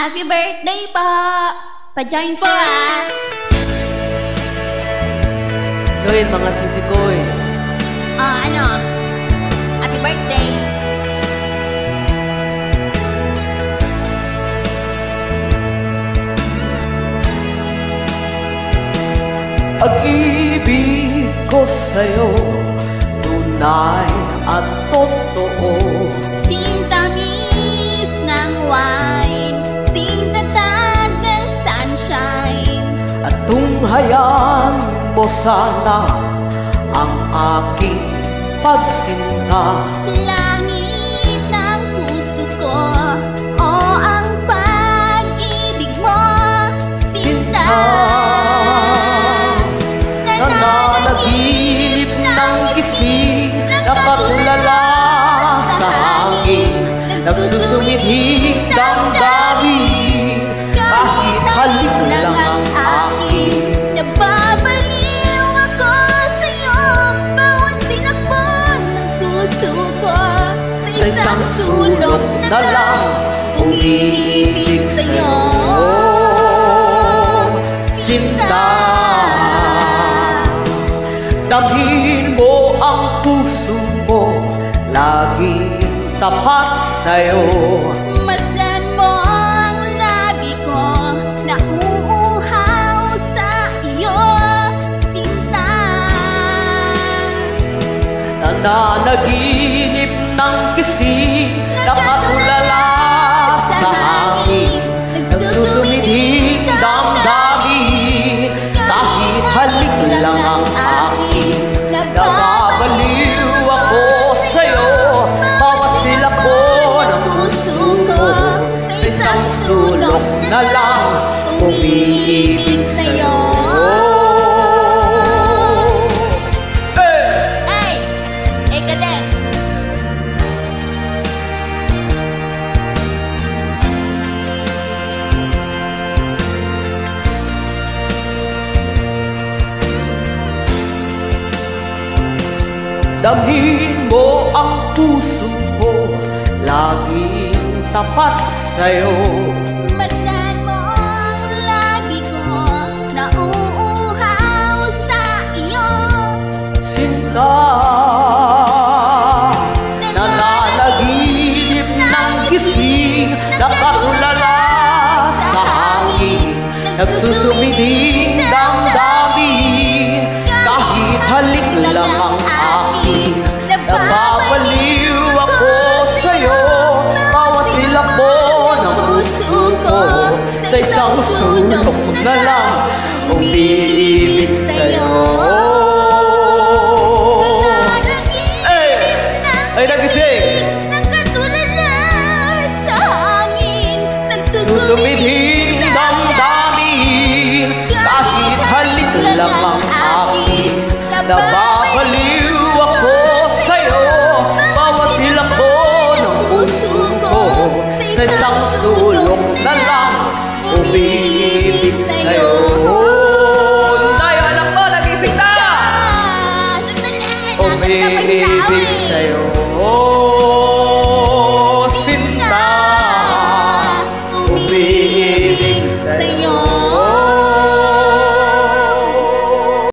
Happy birthday po! Pa-join po ah! Join mga sisikoy. Happy birthday! Pag-ibig ko sa'yo, tunay at totoo. Sintamis ng wine, sintatag ng sunshine. At tunghayan mo sana ang aking pagsinta. Langit ng puso ko, o ang pag-ibig mo, sinta. Nananaginip ng gising, nakatulala sa hangin, nagsusumidhig damdamin, kahit halik lang ang akin. Nababaliw ako sa'yo, bawat sinakbon ng puso ko. Sa isang sulok na lang, umiibig sa'yo, sinta. Damhin mo ang puso mo, laging tapat sa'yo. Masdan mo ang labi ko, nauuhaw sa iyo, sinta. Nananaginip ng gising, nakatulala sa hangin, nagsusumidhig damdamin, kahit halik lang ang akin. Nababaliw ako sa'yo, bawat silabo ng puso ko. Sa isang sulok na lang, umiibig sa'yo. Eka din. Damhin mo ang puso ko, laging tapat sa'yo. Masdan mo ang labi ko, nauuhaw sa iyo, Sinta. Nananaginip ng gising, nakatulala sa hangin, nagsusumiding damdamin, kahit halik lang ang akin. Nababaliw ako sa'yo, bawat silabo ng puso ko. Sa isang sulok na lang, umiibig sa'yo. Ay, nagising! nakatulala sa hangin, Susumidhing damdamin, kahit halik lang ang akin. Nababaliw ako sa'yo, bawat silabo ng puso ko. Sa isang sulok na lang, umiibig sa'yo. Tayo, anak mo, nagising na! Umiibig sa'yo.